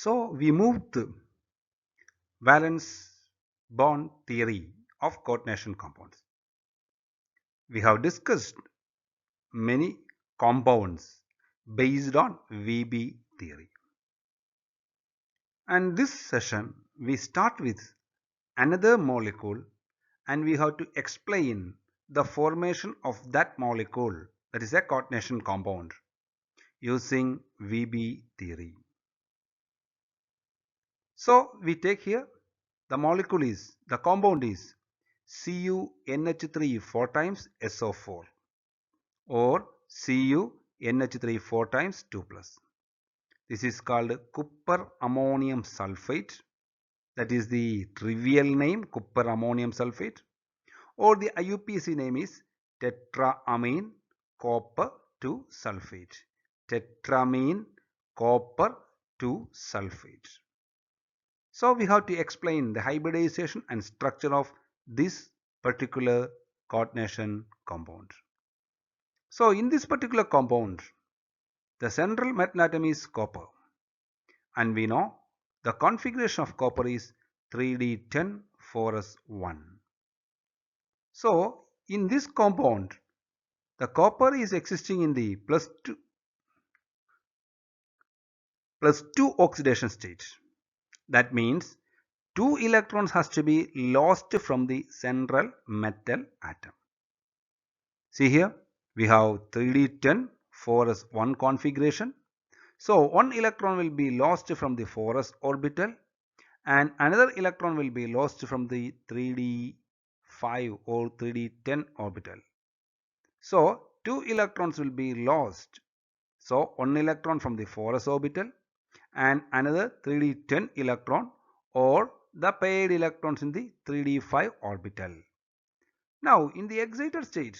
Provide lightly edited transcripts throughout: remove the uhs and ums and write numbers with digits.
So we moved the valence bond theory of coordination compounds. We have discussed many compounds based on VB theory. And this session we start with another molecule and we have to explain the formation of that molecule, that is a coordination compound, using VB theory. So we take here the compound is CuNH3 4 times SO4 or CuNH3 4 times 2 plus. This is called copper ammonium sulfate. That is the trivial name, copper ammonium sulfate, or the IUPAC name is tetraamine copper 2 sulfate. Tetramine copper 2 sulfate. So we have to explain the hybridization and structure of this particular coordination compound. So in this particular compound, the central metal atom is copper, and we know the configuration of copper is 3d10 4s1. So in this compound, the copper is existing in the plus 2 oxidation state. That means 2 electrons has to be lost from the central metal atom. See here, we have 3d10 4s1 configuration. So one electron will be lost from the 4s orbital and another electron will be lost from the 3d5 or 3d10 orbital. So two electrons will be lost. So one electron from the 4s orbital and another 3d10 electron or the paired electrons in the 3d5 orbital. Now in the excited state,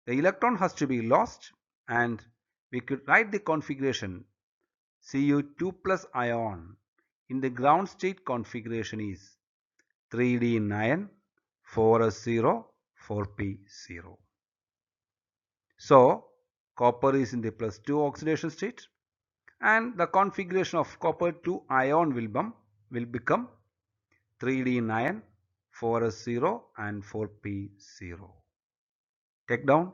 the electron has to be lost and we could write the configuration Cu2 plus ion in the ground state configuration is 3d9 4s0 4p0. So copper is in the plus 2 oxidation state and the configuration of copper 2 ion will become 3d9 4s0 and 4p0. Take down.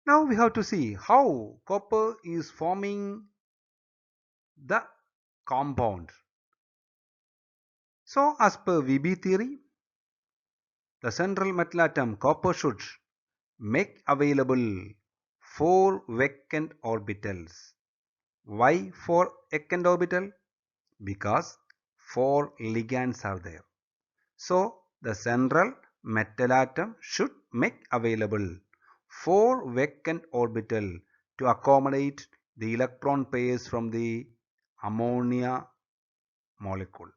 Now we have to see how copper is forming the compound. So as per VB theory, the central metal atom copper should make available 4 vacant orbitals. Why 4 vacant orbital? Because 4 ligands are there. So the central metal atom should make available 4 vacant orbital to accommodate the electron pairs from the ammonia molecule,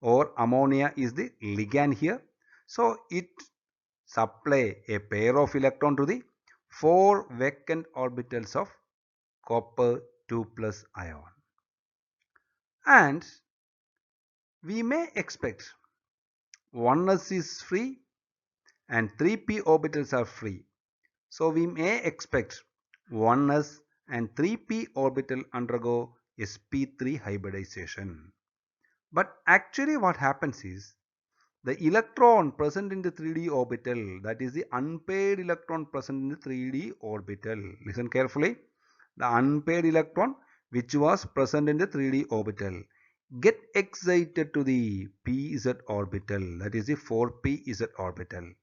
or ammonia is the ligand here. So it supply a pair of electron to the 4 vacant orbitals of copper 2 plus ion. And we may expect 1s is free and 3p orbitals are free. So we may expect 1s and 3p orbital undergo sp3 hybridization. But actually what happens is the electron present in the 3d orbital, that is the unpaired electron present in the 3d orbital. Listen carefully. The unpaired electron which was present in the 3d orbital get excited to the pz orbital, that is the 4pz orbital.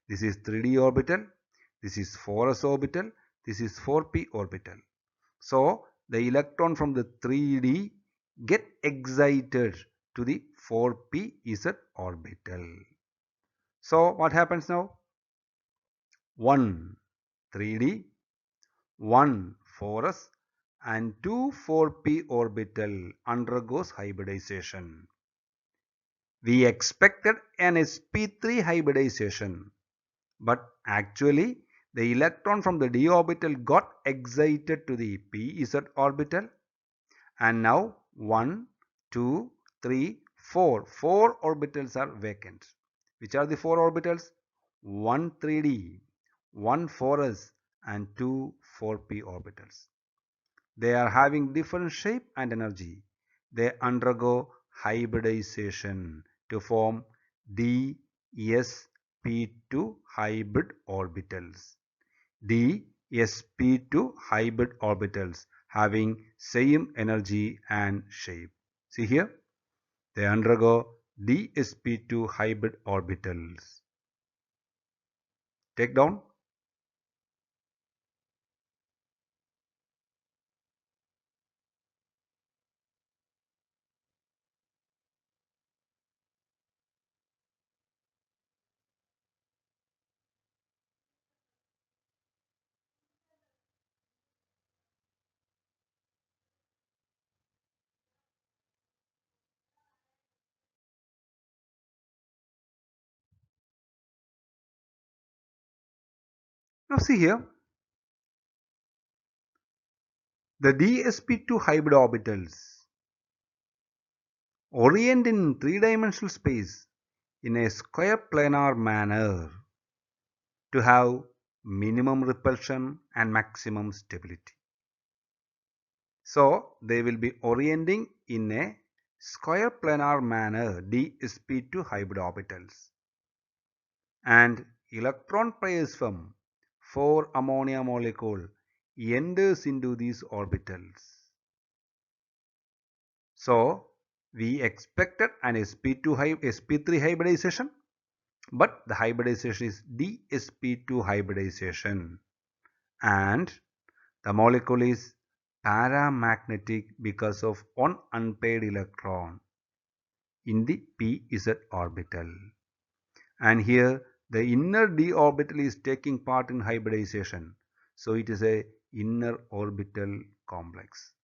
This is 3d orbital, this is 4s orbital, this is 4p orbital. So the electron from the 3d get excited to the 4pz orbital. So what happens now? 1 3d, 1 4s and 2 4p orbital undergoes hybridization. We expected an sp3 hybridization, but actually the electron from the d orbital got excited to the pz orbital, and now 1, 2, 3, 4. 4 orbitals are vacant. Which are the 4 orbitals? 1 3d, 1 4s, and 2 4p orbitals. They are having different shape and energy. They undergo hybridization to form d sp2 hybrid orbitals. d sp2 hybrid orbitals having same energy and shape. See here, they undergo d sp2 hybrid orbitals. Take down. Now see here, the d sp2 hybrid orbitals orient in three-dimensional space in a square planar manner to have minimum repulsion and maximum stability. So they will be orienting in a square planar manner d sp2 hybrid orbitals, and electron pairs from 4 ammonia molecule enters into these orbitals. So we expected an sp3 hybridization, but the hybridization is d sp2 hybridization, and the molecule is paramagnetic because of one unpaired electron in the pz orbital. And here the inner d orbital is taking part in hybridization, so it is a inner orbital complex.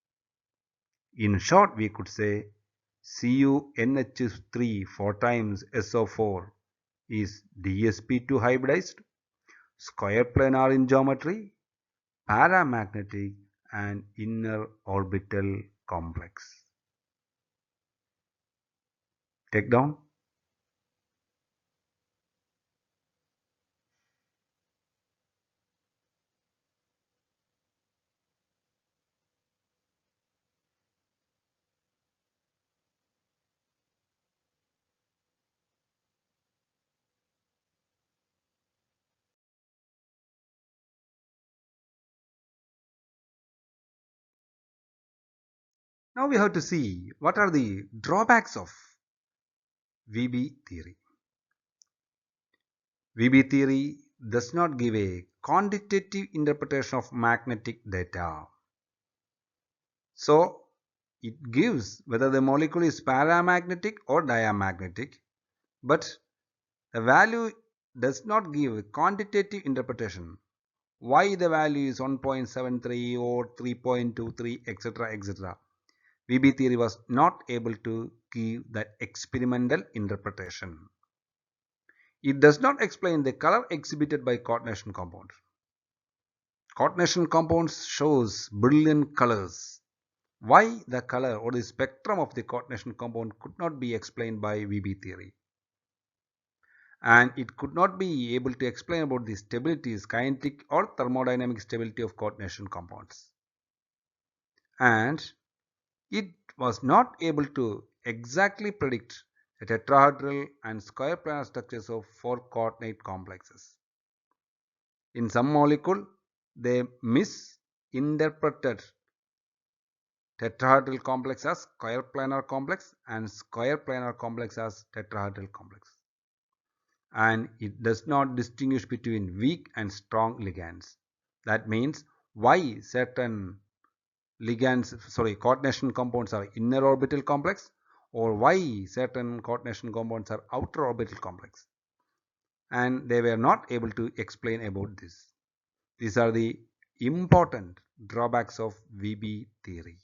In short, we could say CuNH3 4 times SO4 is dsp2 hybridized, square planar in geometry, paramagnetic, and inner orbital complex. Take down. Now we have to see what are the drawbacks of VB theory. VB theory does not give a quantitative interpretation of magnetic data. So it gives whether the molecule is paramagnetic or diamagnetic, but the value does not give a quantitative interpretation. Why the value is 1.73 or 3.23, etc., etc. VB theory was not able to give that experimental interpretation. It does not explain the color exhibited by coordination compound. Coordination compounds shows brilliant colors. Why the color or the spectrum of the coordination compound could not be explained by VB theory. And it could not be able to explain about the stabilities, kinetic or thermodynamic stability of coordination compounds. And it was not able to exactly predict the tetrahedral and square planar structures of 4 coordinate complexes. In some molecule, they misinterpreted tetrahedral complex as square planar complex and square planar complex as tetrahedral complex. And it does not distinguish between weak and strong ligands. That means why certain coordination compounds are inner orbital complex, or why certain coordination compounds are outer orbital complex. And they were not able to explain about this. These are the important drawbacks of VB theory.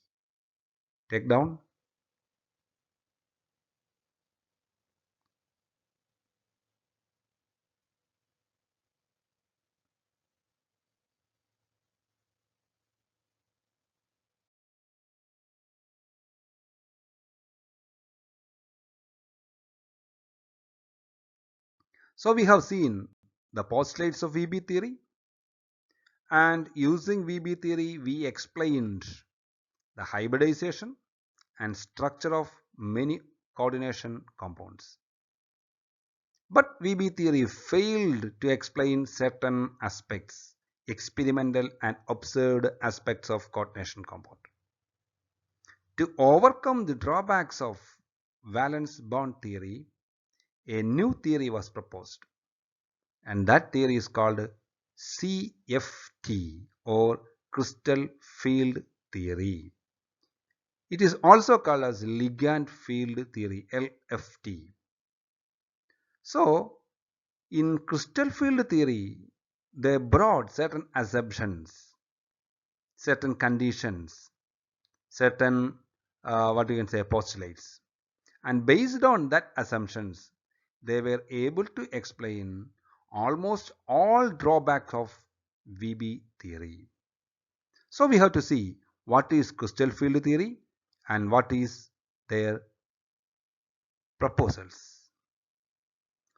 Take down. So we have seen the postulates of VB theory, and using VB theory we explained the hybridization and structure of many coordination compounds. But VB theory failed to explain certain aspects, experimental and observed aspects of coordination compound. To overcome the drawbacks of valence bond theory, a new theory was proposed, and that theory is called CFT, or crystal field theory. It is also called as ligand field theory, LFT. So, in crystal field theory, they brought certain assumptions, certain conditions, certain what you can say postulates, and based on that assumptions, they were able to explain almost all drawbacks of VB theory. So we have to see what is crystal field theory and what is their proposals.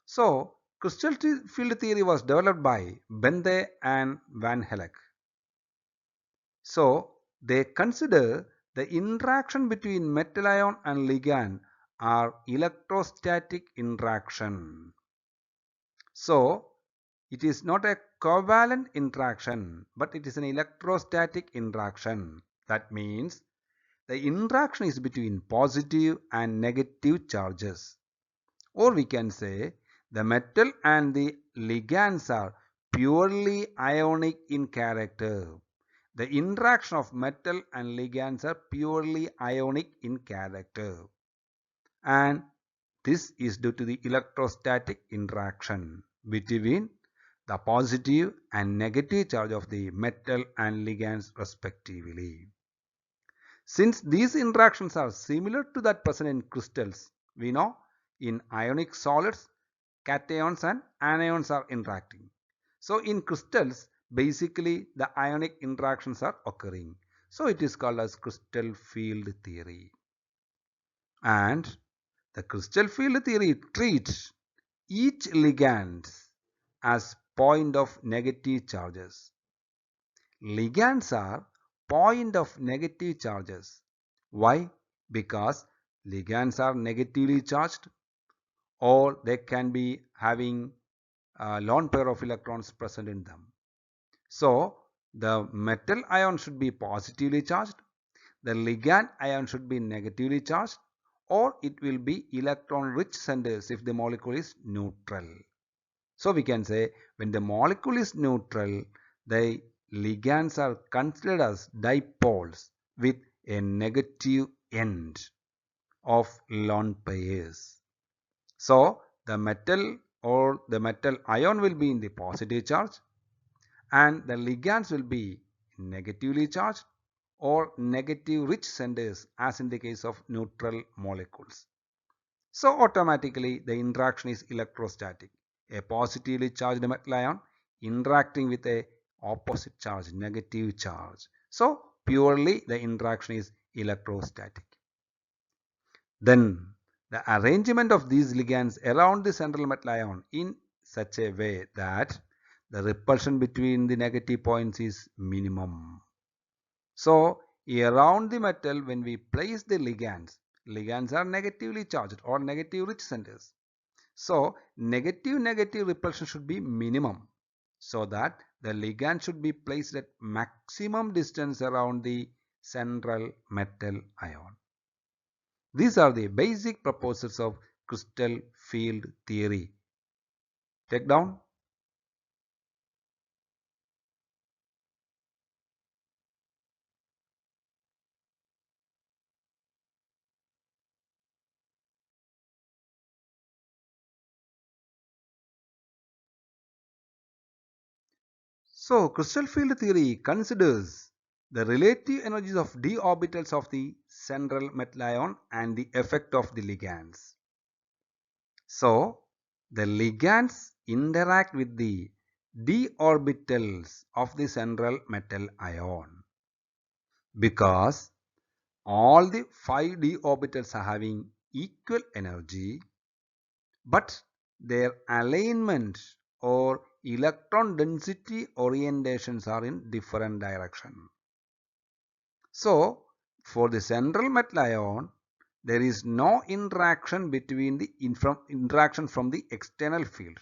So crystal field theory was developed by Benthe and Van Helek. So they consider the interaction between metal ion and ligand are electrostatic interaction. So it is not a covalent interaction, but it is an electrostatic interaction. That means the interaction is between positive and negative charges. Or we can say the metal and the ligands are purely ionic in character. The interaction of metal and ligands are purely ionic in character, and this is due to the electrostatic interaction between the positive and negative charge of the metal and ligands respectively. Since these interactions are similar to that present in crystals, we know in ionic solids cations and anions are interacting. So in crystals, basically the ionic interactions are occurring. So it is called as crystal field theory. And the crystal field theory treats each ligand as point of negative charges. Ligands are point of negative charges. Why? Because ligands are negatively charged, or they can be having a lone pair of electrons present in them. So the metal ion should be positively charged, the ligand ion should be negatively charged, or it will be electron rich centers if the molecule is neutral. So we can say when the molecule is neutral, the ligands are considered as dipoles with a negative end of lone pairs. So the metal or the metal ion will be in the positive charge, and the ligands will be negatively charged or negative rich centers as in the case of neutral molecules. So automatically the interaction is electrostatic. A positively charged metal ion interacting with a opposite charge, negative charge. So purely the interaction is electrostatic. Then the arrangement of these ligands around the central metal ion in such a way that the repulsion between the negative points is minimum. So around the metal, when we place the ligands are negatively charged or negative rich centers. So negative repulsion should be minimum, so that the ligand should be placed at maximum distance around the central metal ion. These are the basic proposals of crystal field theory. Take down. So crystal field theory considers the relative energies of d orbitals of the central metal ion and the effect of the ligands. So the ligands interact with the d orbitals of the central metal ion, because all the 5 d orbitals are having equal energy, but their alignment or electron density orientations are in different direction. So, for the central metal ion, there is no interaction between the interaction from the external field.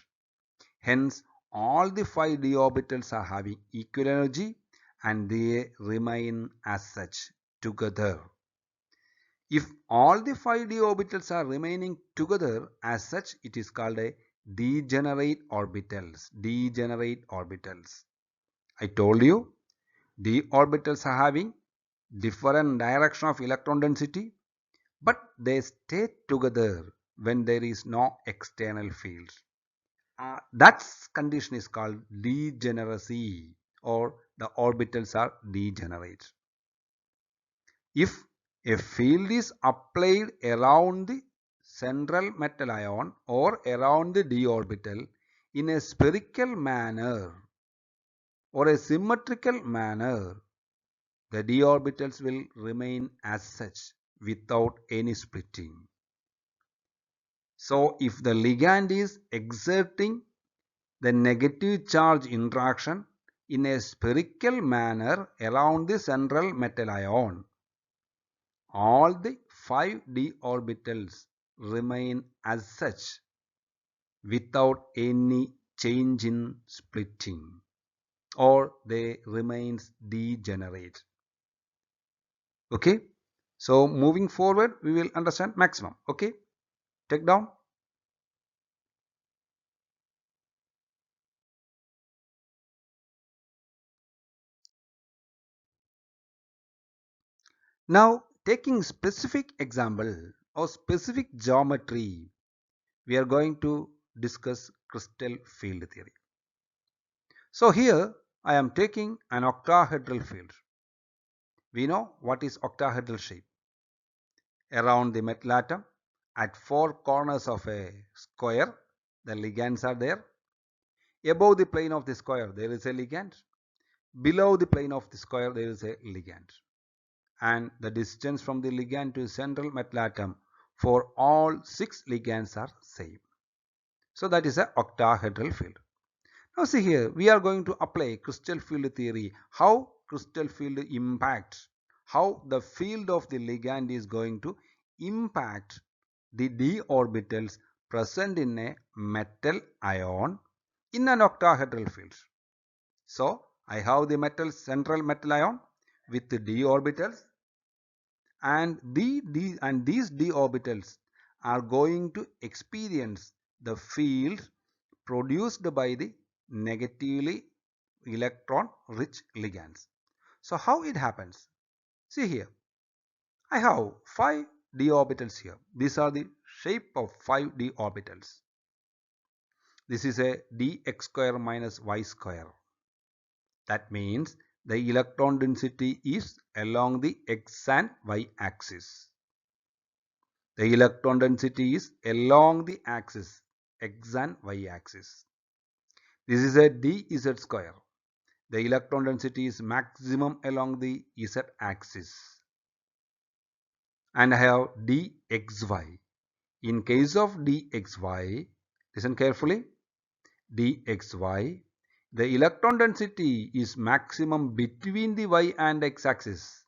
Hence, all the 5 d orbitals are having equal energy and they remain as such together. If all the 5 d orbitals are remaining together as such, it is called a degenerate orbitals. Degenerate orbitals. I told you, d orbitals are having different direction of electron density, but they stay together when there is no external field. That condition is called degeneracy, or the orbitals are degenerate. If a field is applied around the central metal ion or around the d orbital in a spherical manner or a symmetrical manner, the d orbitals will remain as such without any splitting. So, if the ligand is exerting the negative charge interaction in a spherical manner around the central metal ion, all the 5 d orbitals remain as such without any change in splitting, or they remains degenerate. Okay, so moving forward we will understand maximum. Okay, take down. Now, taking specific example or specific geometry, we are going to discuss crystal field theory. So here I am taking an octahedral field. We know what is octahedral shape. Around the metal atom, at 4 corners of a square, the ligands are there. Above the plane of the square, there is a ligand. Below the plane of the square, there is a ligand. And the distance from the ligand to central metal atom for all 6 ligands are same. So that is a octahedral field. Now see here, we are going to apply crystal field theory. How crystal field impacts, how the field of the ligand is going to impact the d orbitals present in a metal ion in an octahedral field. So I have the central metal ion with the d orbitals, and these d orbitals are going to experience the field produced by the negatively electron rich ligands. So how it happens? See here, I have 5 d orbitals here. These are the shape of 5 d orbitals. This is a dx square minus y square. That means the electron density is along the x and y axis. The electron density is along the axis x and y axis. This is a dz square. The electron density is maximum along the z axis. And I have dxy. In case of dxy, listen carefully, dxy, the electron density is maximum between the y and x axis.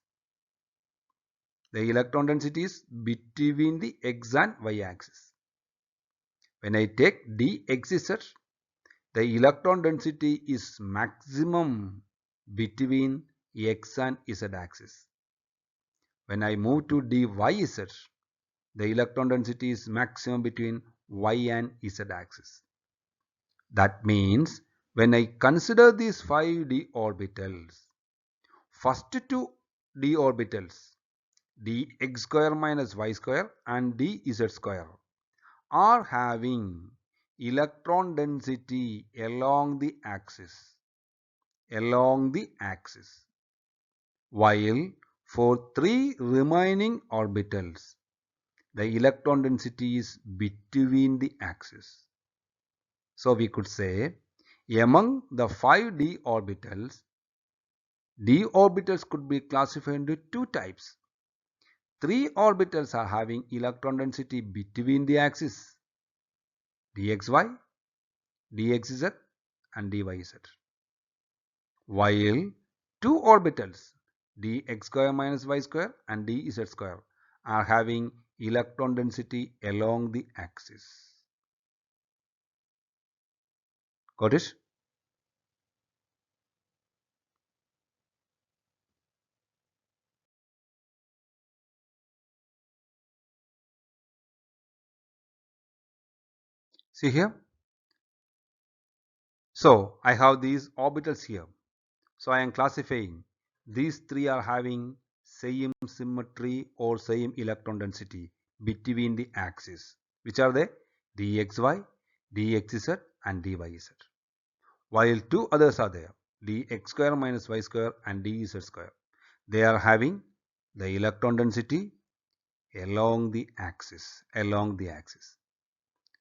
The electron density is between the x and y axis. When I take dxz, the electron density is maximum between x and z axis. When I move to dyz, the electron density is maximum between y and z axis. That means when I consider these 5 d orbitals, first 2 d orbitals, dx square minus y square and dz square, are having electron density along the axis, while for 3 remaining orbitals, the electron density is between the axis. So we could say among the 5 d orbitals could be classified into 2 types. 3 orbitals are having electron density between the axis, dxy, dxz and dyz. While two orbitals dx square minus y square and dz square are having electron density along the axis. Got it? See here. So I have these orbitals here. So I am classifying these three are having same symmetry or same electron density between the axes. Which are they? dxy, dxz and dyz. While two others are there, dx square minus y square and dz square. They are having the electron density along the axis.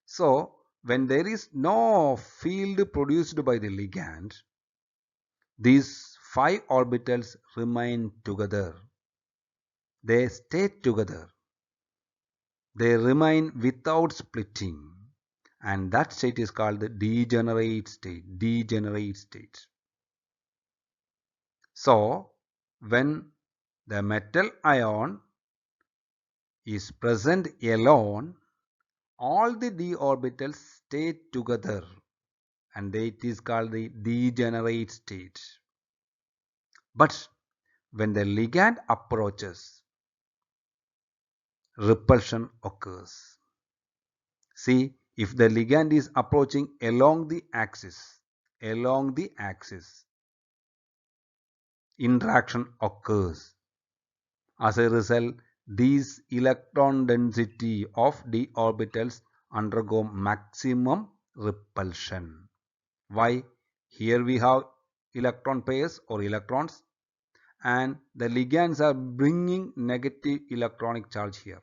So when there is no field produced by the ligand, these 5 orbitals remain together. They stay together. They remain without splitting. And that state is called the degenerate state. So when the metal ion is present alone, all the d orbitals stay together and it is called the degenerate state. But when the ligand approaches, repulsion occurs. See, if the ligand is approaching along the axis, interaction occurs. As a result, these electron density of d orbitals undergo maximum repulsion. Why? Here we have electron pairs or electrons and the ligands are bringing negative electronic charge here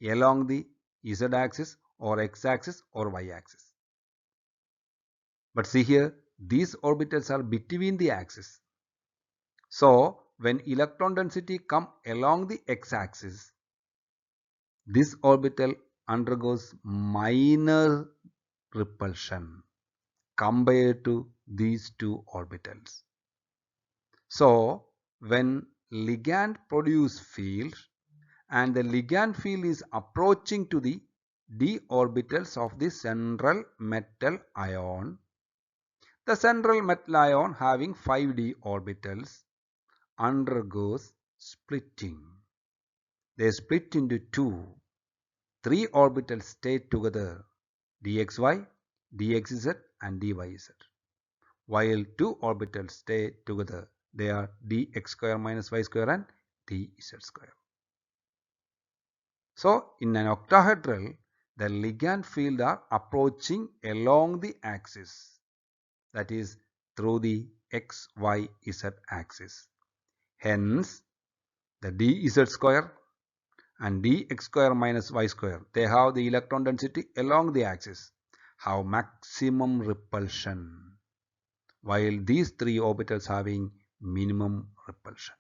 along the z-axis or x-axis or y-axis. But see here, these orbitals are between the axis. So when electron density come along the x-axis, this orbital undergoes minor repulsion compared to these two orbitals. So when ligand produce field and the ligand field is approaching to the d orbitals of the central metal ion, the central metal ion having 5d orbitals undergoes splitting. They split into two. 3 orbitals stay together, dxy, dxz and dyz. While 2 orbitals stay together, they are dx square minus y square and dz square. So in an octahedral, the ligand field are approaching along the axis, that is through the x, y, z axis. Hence, the dz square and dx square minus y square, they have the electron density along the axis, have maximum repulsion, while these three orbitals having minimum repulsion.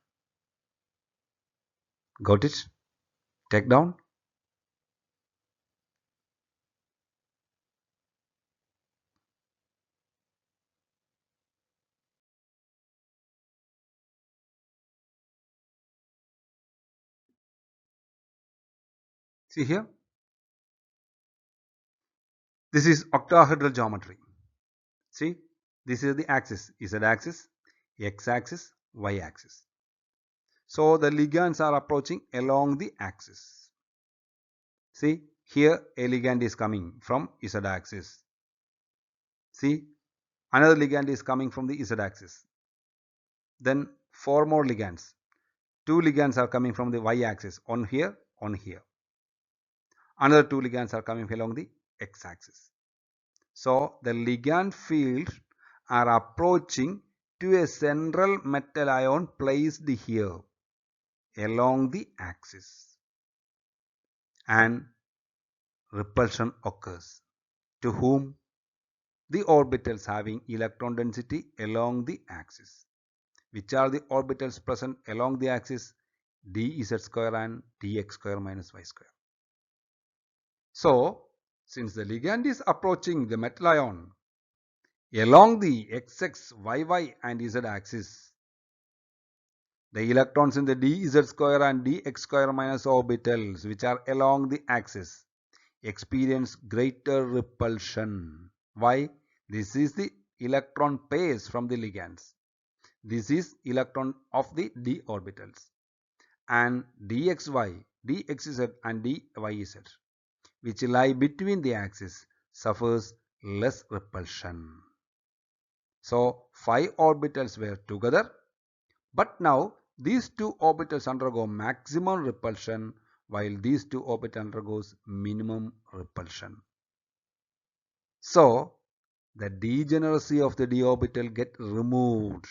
Got it? Take down. See here, this is octahedral geometry. See, this is the axis, z-axis, x-axis, y-axis. So the ligands are approaching along the axis. See, here a ligand is coming from z-axis. See, another ligand is coming from the z-axis. Then 4 more ligands. 2 ligands are coming from the y-axis, on here, on here. Another 2 ligands are coming along the x-axis. So the ligand fields are approaching to a central metal ion placed here along the axis, and repulsion occurs. To whom? The orbitals having electron density along the axis. Which are the orbitals present along the axis? dz square and dx square minus y square. So Since the ligand is approaching the metal ion along the XX, YY and Z axis, the electrons in the dz square and dx square minus orbitals which are along the axis experience greater repulsion. Why? This is the electron pairs from the ligands. This is electron of the d orbitals, and dxy, dxz and dyz which lie between the axes suffers less repulsion. So 5 orbitals were together, but now these two orbitals undergo maximum repulsion while these two orbitals undergoes minimum repulsion. So the degeneracy of the d orbital get removed,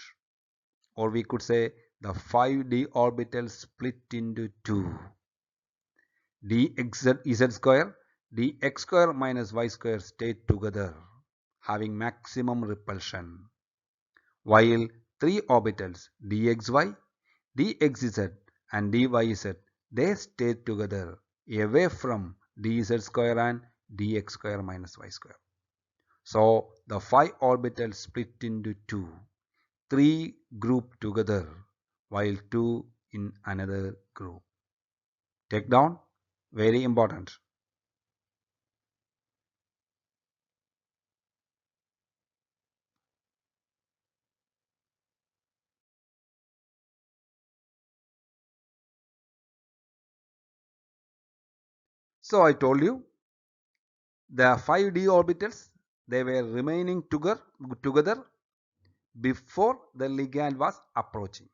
or we could say the 5d orbitals split into two. dx square, dx square minus y square stay together having maximum repulsion, while three orbitals dxy, dxz and dyz they stay together away from dz square and dx square minus y square. So the 5 orbitals split into two, 3 group together while 2 in another group. Take down, very important. So I told you the 5d orbitals they were remaining together before the ligand was approaching.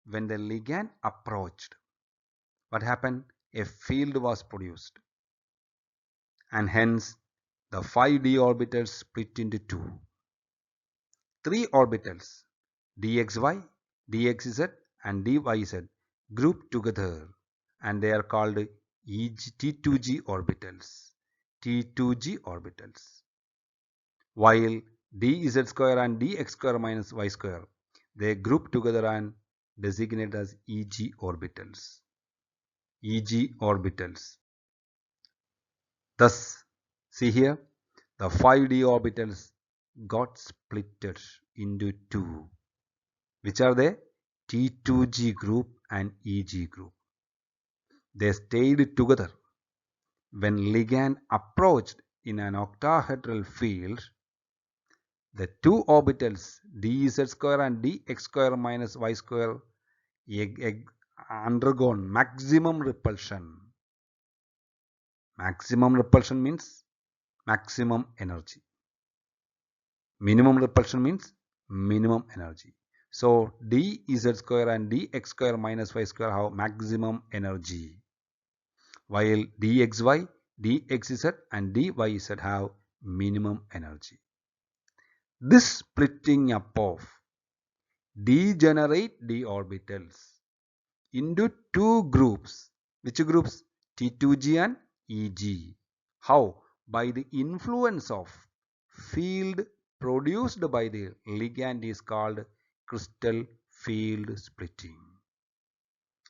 When the ligand approached, what happened? A field was produced, and hence the 5d orbitals split into two. 3 orbitals dxy, dxz and dyz group together, and they are called T2g orbitals. T2g orbitals. While dz square and dx square minus y square they group together and designate as Eg orbitals. Eg orbitals. Thus, see here, the 5d orbitals got splitted into two, which are the T2g group and Eg group. They stayed together. When ligand approached in an octahedral field, the two orbitals dz square and dx square minus y square undergone maximum repulsion. Maximum repulsion means maximum energy. Minimum repulsion means minimum energy. So dz square and dx square minus y square have maximum energy, while dxy, dxz and dyz have minimum energy. This splitting up of degenerate d orbitals into two groups. Which groups? T2g and Eg. How? By the influence of field produced by the ligand is called crystal field splitting.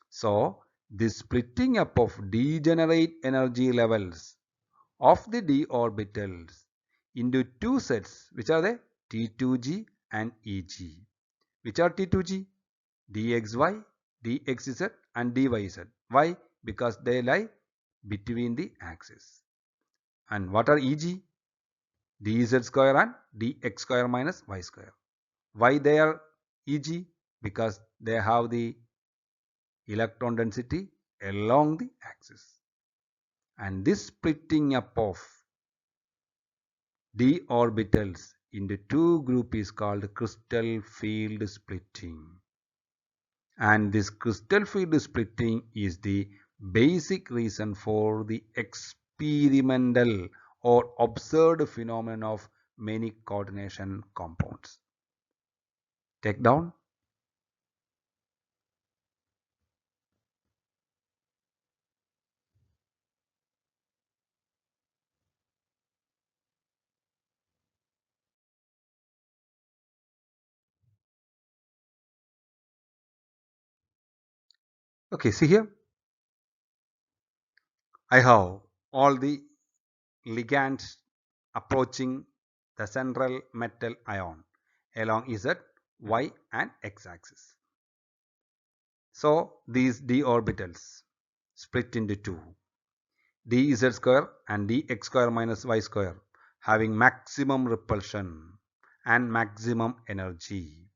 So, this splitting up of degenerate energy levels of the d orbitals into two sets, which are the T2g and Eg. Which are T2g? dxy, dxz and dyz. Why? Because they lie between the axes. And what are Eg? dz square and dx square minus y square. Why they are Eg? Because they have the electron density along the axis. And this splitting up of d orbitals into two groups is called crystal field splitting. And this crystal field splitting is the basic reason for the experimental or observed phenomenon of many coordination compounds. Take down. Okay, see here. I have all the ligands approaching the central metal ion along Z, Y and X axis. So these d orbitals split into two, dz square and dx square minus y square, having maximum repulsion and maximum energy.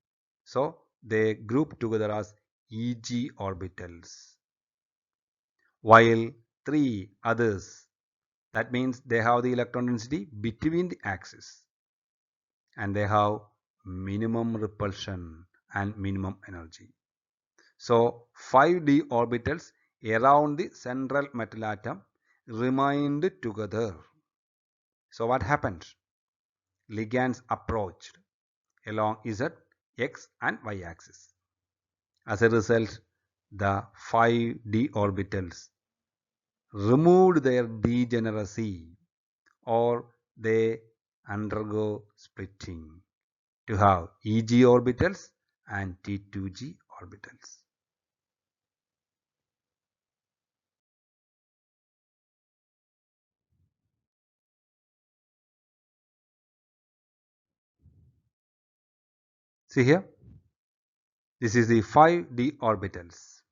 So they group together as Eg orbitals, while three others, that means they have the electron density between the axes and they have minimum repulsion and minimum energy. So 5d orbitals around the central metal atom remained together. So what happened? Ligands approached along Z, X and Y axis. As a result, the 5d orbitals removed their degeneracy, or they undergo splitting to have Eg orbitals and T2g orbitals. See here, this is the 5d orbitals.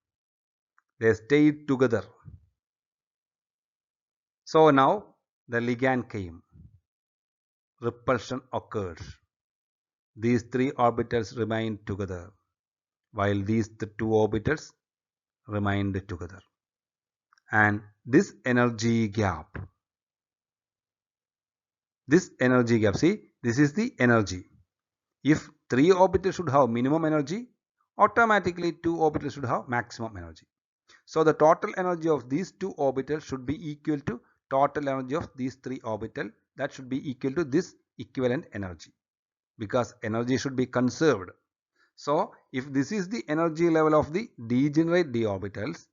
They stayed together. So now the ligand came. Repulsion occurred. These three orbitals remained together, while these two orbitals remained together. And this energy gap, see, this is the energy. If three orbitals should have minimum energy, automatically two orbitals should have maximum energy. So the total energy of these two orbitals should be equal to total energy of these three orbitals. That should be equal to this equivalent energy, because energy should be conserved. So if this is the energy level of the degenerate d orbitals,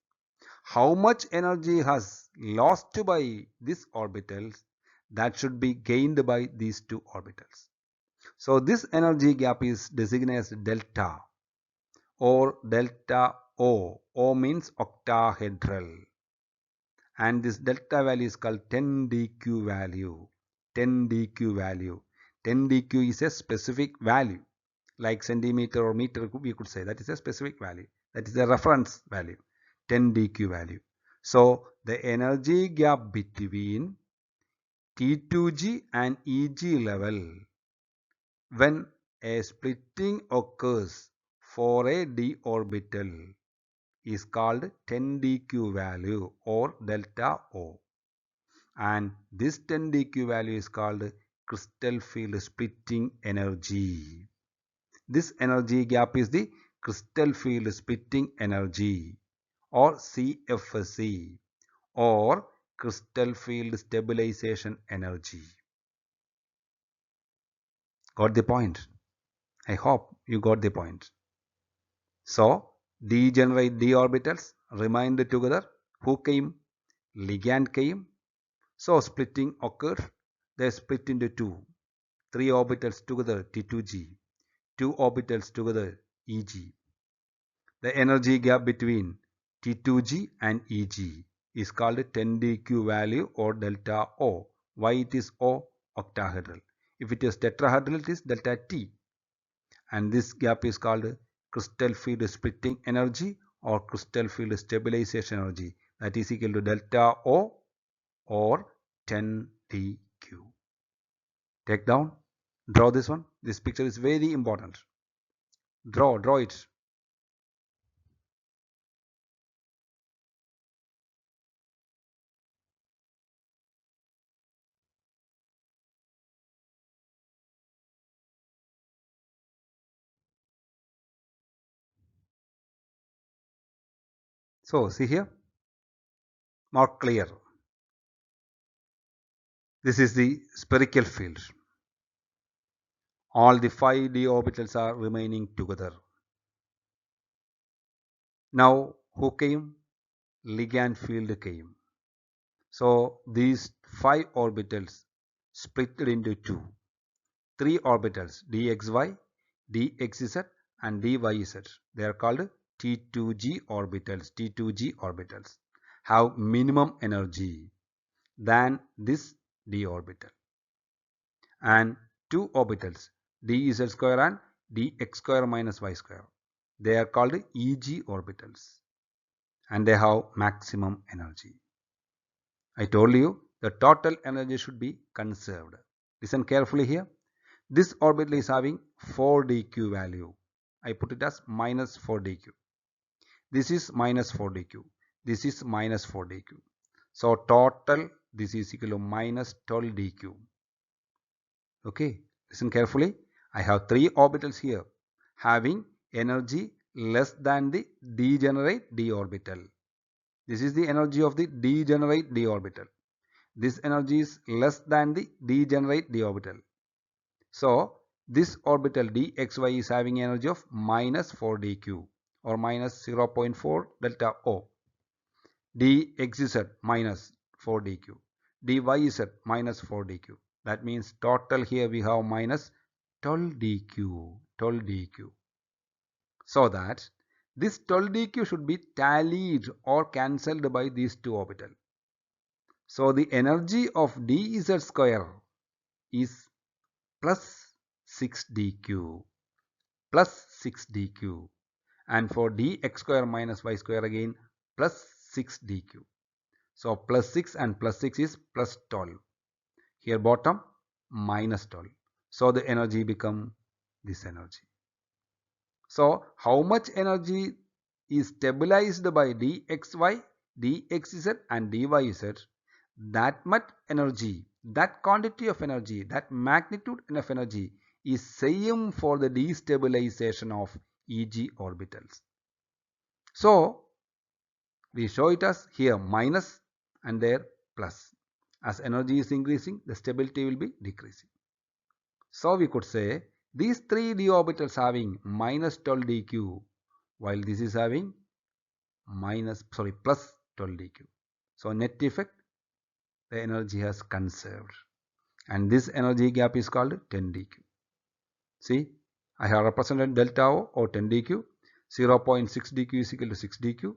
how much energy has lost by these orbitals, that should be gained by these two orbitals. So this energy gap is designated as delta or delta O. O means octahedral, and this delta value is called 10 dq value. 10 dq value. 10 dq is a specific value, like centimeter or meter we could say. That is a specific value. That is a reference value. 10 dq value. So the energy gap between T2g and Eg level when a splitting occurs for a d orbital is called 10 dq value or delta O, and this 10 dq value is called crystal field splitting energy. This energy gap is the crystal field splitting energy, or CFSE, or crystal field stabilization energy. Got the point? I hope you got the point. So degenerate d orbitals remained together. Who came? Ligand came. So splitting occurred. They split into two. Three orbitals together, T2g. Two orbitals together, Eg. The energy gap between T2g and Eg is called 10 dq value or delta O. Why it is O? Octahedral. If it is tetrahedral, it is delta T. And this gap is called crystal field splitting energy or crystal field stabilization energy. That is equal to delta O or 10 dq. Take down, draw this one. This picture is very important. Draw it. So see here, more clear. This is the spherical field. All the 5d orbitals are remaining together. Now who came? Ligand field came. So these 5 orbitals split into two. 3 orbitals dxy, dxz and dyz. They are called T2g orbitals. T2g orbitals have minimum energy than this d orbital, and two orbitals dz square and dx square minus y square. They are called Eg orbitals and they have maximum energy. I told you the total energy should be conserved. Listen carefully here. This orbital is having 4 dq value. I put it as minus 4 dq. This is minus 4 dq. This is minus 4 dq. So total this is equal to minus 12 dq. Okay, listen carefully. I have 3 orbitals here having energy less than the degenerate d orbital. This is the energy of the degenerate d orbital. This energy is less than the degenerate d orbital. So this orbital dxy is having energy of minus 4 dq or minus 0.4 delta O. dxz minus 4 dq. dyz minus 4 dq. That means total here we have minus 12 dq. 12 dq. So that this 12 dq should be tallied or cancelled by these two orbitals. So the energy of dz square is plus 6 dq, plus 6 dq, and for dx square minus y square again plus 6 dq. So plus 6 and plus 6 is plus 12. Here bottom minus 12. So the energy become this energy. So how much energy is stabilized by dxy, dxz and dyz? That much energy, that quantity of energy, that magnitude of energy is same for the destabilization of Eg orbitals. So we show it as here minus and there plus. As energy is increasing, the stability will be decreasing. So we could say these 3 d orbitals having minus 12 dq while this is having plus 12 dq. So net effect, the energy has conserved, and this energy gap is called 10 dq. See, I have represented delta O or 10 dq. 0.6 dq is equal to 6 dq.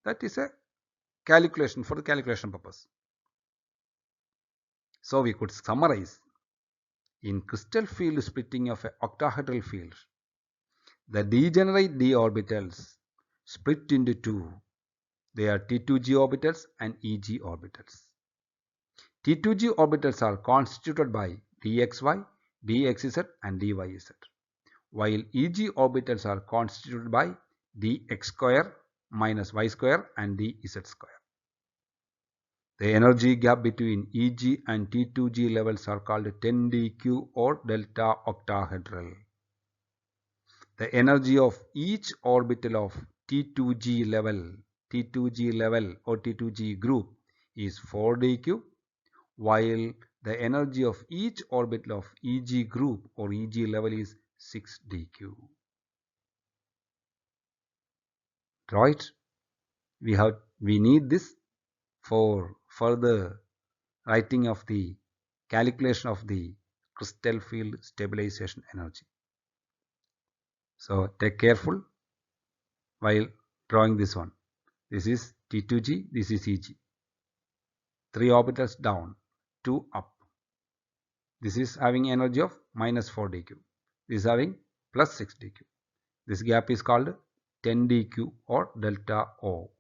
That is a calculation for the calculation purpose. So we could summarize. In crystal field splitting of an octahedral field, the degenerate d orbitals split into two. They are T2g orbitals and Eg orbitals. T2g orbitals are constituted by dxy, dxz and dyz, while Eg orbitals are constituted by dx square minus y square and dz square. The energy gap between Eg and T2g levels are called 10 dq or delta octahedral. The energy of each orbital of T2g level or T2g group is 4 dq, while the energy of each orbital of Eg group or Eg level is 6 dq. Right? We need this for further writing of the calculation of the crystal field stabilization energy. So take careful while drawing this one. This is T2g, this is Eg. 3 orbitals down, 2 up. This is having energy of minus 4 dq. This is having plus 6 dq. This gap is called 10 dq or delta O.